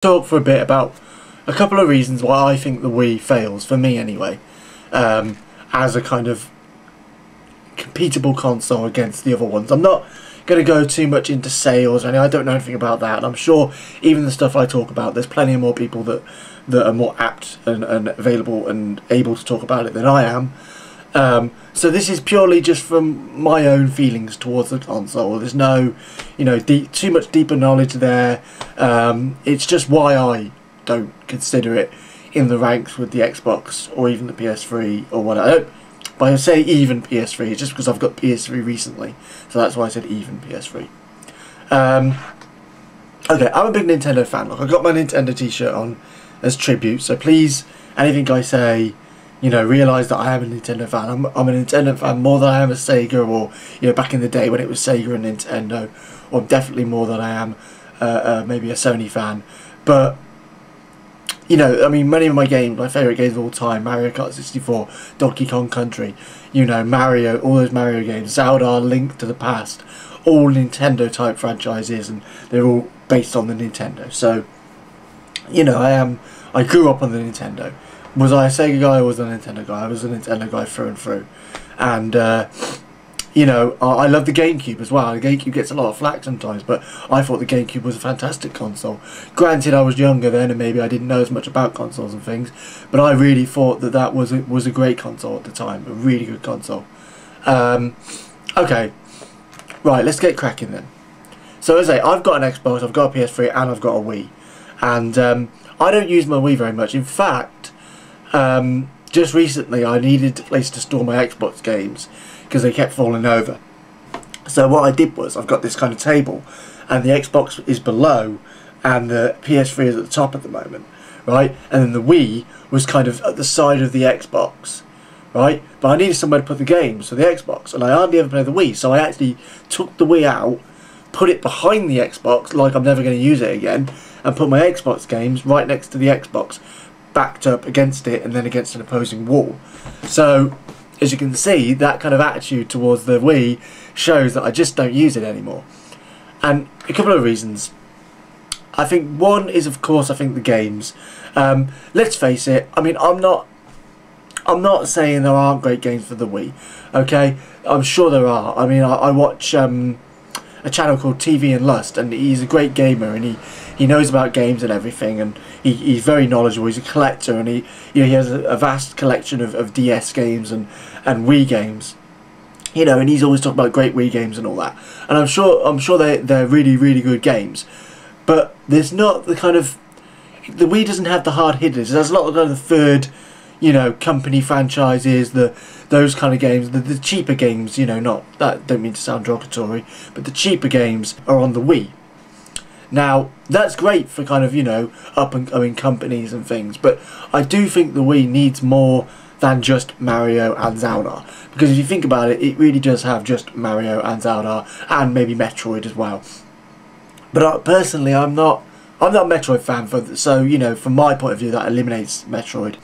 Talk for a bit about a couple of reasons why I think the Wii fails, for me anyway, as a kind of compatible console against the other ones. I'm not going to go too much into sales, I don't know anything about that, and I'm sure even the stuff I talk about, there's plenty of more people that are more apt and available and able to talk about it than I am. So this is purely just from my own feelings towards the console. There's no, too much deeper knowledge there. It's just why I don't consider it in the ranks with the Xbox or even the PS3 or whatever. But I say even PS3, it's just because I've got PS3 recently, so that's why I said even PS3. Okay, I'm a big Nintendo fan. Look, I got my Nintendo t-shirt on as tribute, so please, anything I say, realise that I am a Nintendo fan. I'm a Nintendo fan more than I am a Sega, or back in the day when it was Sega and Nintendo, or definitely more than I am maybe a Sony fan. But many of my games, my favourite games of all time, Mario Kart 64, Donkey Kong Country, Mario, all those Mario games, Zelda, Link to the Past, all Nintendo type franchises, and they're all based on the Nintendo. So, I grew up on the Nintendo. Was I a Sega guy or was I a Nintendo guy? I was a Nintendo guy through and through. And, I love the GameCube as well. The GameCube gets a lot of flack sometimes, but I thought the GameCube was a fantastic console. Granted, I was younger then and maybe I didn't know as much about consoles and things, but I really thought that was a great console at the time, a really good console. Okay, right, let's get cracking then. So as I say, I've got an Xbox, I've got a PS3 and I've got a Wii. And I don't use my Wii very much. In fact, just recently I needed a place to store my Xbox games because they kept falling over. So what I did was, I've got this kind of table and the Xbox is below and the PS3 is at the top at the moment, right? And then the Wii was kind of at the side of the Xbox, right? But I needed somewhere to put the games for the Xbox, and I hardly ever play the Wii, so I actually took the Wii out, put it behind the Xbox like I'm never going to use it again, and put my Xbox games right next to the Xbox, backed up against it and then against an opposing wall. So as you can see, that kind of attitude towards the Wii shows that I just don't use it anymore. And a couple of reasons. I think one is, of course, I think the games. Let's face it, I'm not saying there aren't great games for the Wii, okay? I'm sure there are. I watch a channel called TV and Lust, and he's a great gamer, and he knows about games and everything, and he's very knowledgeable. He's a collector, and he has a vast collection of DS games and Wii games, and he's always talking about great Wii games and all that. And I'm sure they're really, really good games, but there's not the kind of, the Wii doesn't have the hard hitters. There's a lot of kind of third, company franchises, those kind of games, the cheaper games, not that, don't mean to sound derogatory, but the cheaper games are on the Wii. Now, that's great for kind of, up and coming companies and things, but I do think the Wii needs more than just Mario and Zelda. Because if you think about it, it really does have just Mario and Zelda, and maybe Metroid as well. But personally, I'm not a Metroid fan, so, from my point of view, that eliminates Metroid.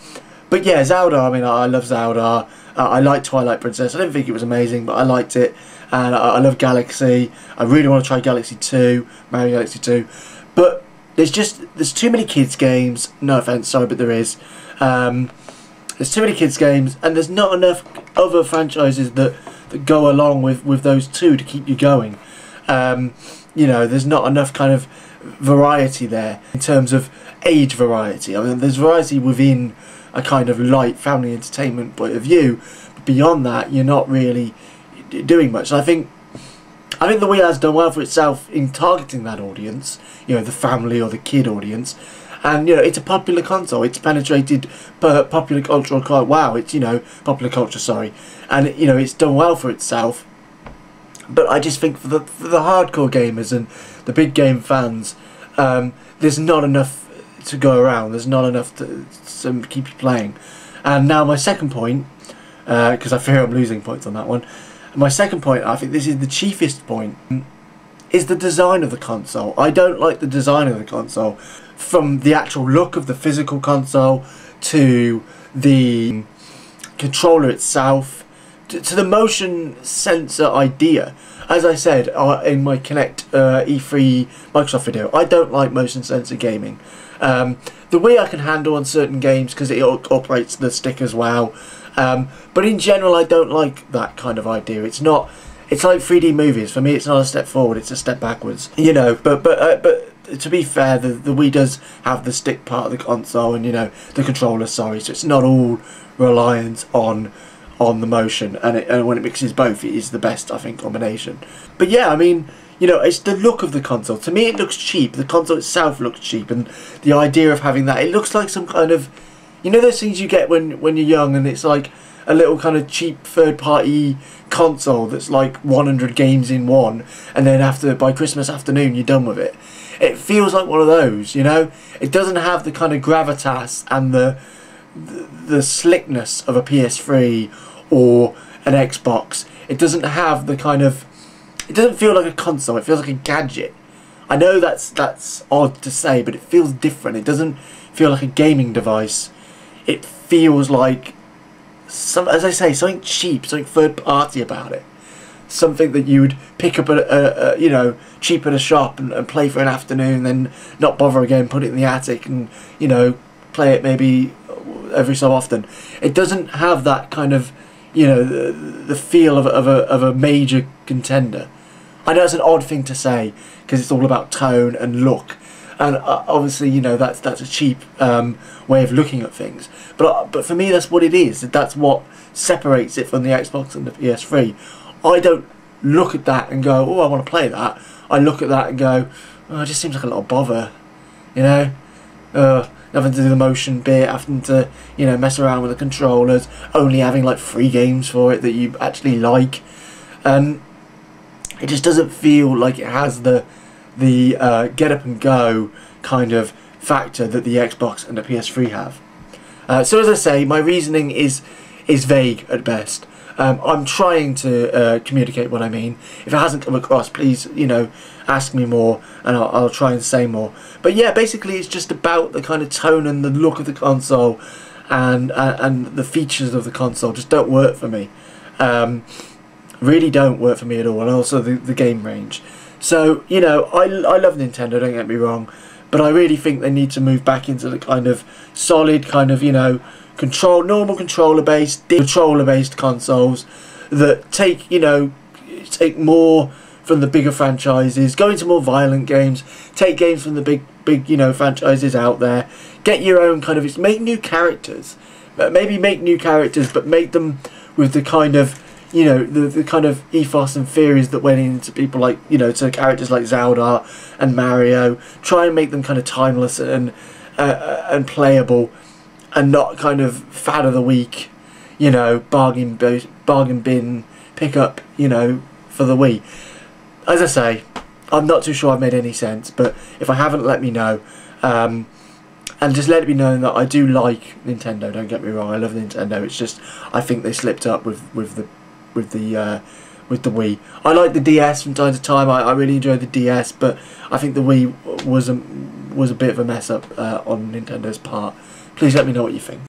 But yeah, Zelda, I love Zelda. I like Twilight Princess. I didn't think it was amazing, but I liked it. And I love Galaxy. I really want to try Galaxy 2, Mario Galaxy 2. But there's too many kids games. No offense, sorry, but there is. There's too many kids games, and there's not enough other franchises that go along with those two to keep you going. There's not enough kind of variety there in terms of age variety. There's variety within a kind of light family entertainment point of view, but beyond that, you're not really doing much. And I think the Wii has done well for itself in targeting that audience, the family or the kid audience. And it's a popular console. It's penetrated popular culture quite well. It's popular culture, sorry, and it's done well for itself. But I just think for the hardcore gamers and the big game fans, there's not enough to go around. There's not enough to keep you playing. And now my second point, because I fear I'm losing points on that one. My second point, I think this is the chiefest point, is the design of the console. I don't like the design of the console, from the actual look of the physical console to the controller itself to the motion sensor idea. As I said in my Kinect E3 Microsoft video, I don't like motion sensor gaming. The Wii I can handle on certain games because it operates the stick as well. But in general, I don't like that kind of idea. It's not. It's like 3D movies. For me, it's not a step forward, it's a step backwards. You know, but to be fair, the Wii does have the stick part of the console and, you know, the controller, sorry, so it's not all reliant on the motion, and when it mixes both, it is the best, I think, combination. But yeah, I mean, you know, it's the look of the console. To me, it looks cheap. The console itself looks cheap, and the idea of having that, it looks like some kind of, you know, those things you get when you're young, and it's like a little kind of cheap third-party console that's like 100 games in one, and then by Christmas afternoon you're done with it. It feels like one of those, you know. It doesn't have the kind of gravitas and the slickness of a PS3 or an Xbox. It doesn't have the kind of, it doesn't feel like a console, it feels like a gadget. I know that's odd to say, but it feels different. It doesn't feel like a gaming device. It feels like as I say, something cheap, something third party about it. Something that you would pick up at you know, cheap at a shop and play for an afternoon, then not bother again, put it in the attic and, you know, play it maybe every so often. It doesn't have that kind of, you know, the feel of a major contender. I know it's an odd thing to say because it's all about tone and look, and obviously, you know, that's a cheap way of looking at things. But for me, that's what it is. That's what separates it from the Xbox and the PS3. I don't look at that and go, oh, I want to play that. I look at that and go, oh, it just seems like a lot of bother, you know. Having to do the motion bit, having to, you know, mess around with the controllers, only having like 3 games for it that you actually like. It just doesn't feel like it has the get up and go kind of factor that the Xbox and the PS3 have. So as I say, my reasoning is vague at best. I'm trying to communicate what I mean. If it hasn't come across, please, you know, ask me more and I'll try and say more. But yeah, basically it's just about the kind of tone and the look of the console, and the features of the console just don't work for me. Really don't work for me at all, and also the game range. So, you know, I love Nintendo, don't get me wrong, but I really think they need to move back into the kind of solid kind of, you know, normal controller-based consoles that take, you know, take more from the bigger franchises, go into more violent games, take games from the big, you know, franchises out there, get your own kind of, make new characters, maybe make new characters, but make them with the kind of, you know, the kind of ethos and theories that went into people like, you know, to characters like Zelda and Mario. Try and make them kind of timeless and playable, and not kind of fad of the week, you know, bargain bin pick up, you know, for the Wii. As I say, I'm not too sure I've made any sense, but if I haven't, let me know. And just let it be known that I do like Nintendo, don't get me wrong, I love Nintendo. It's just, I think they slipped up with the Wii. I like the DS from time to time. I really enjoy the DS, but I think the Wii was a bit of a mess up on Nintendo's part. Please let me know what you think.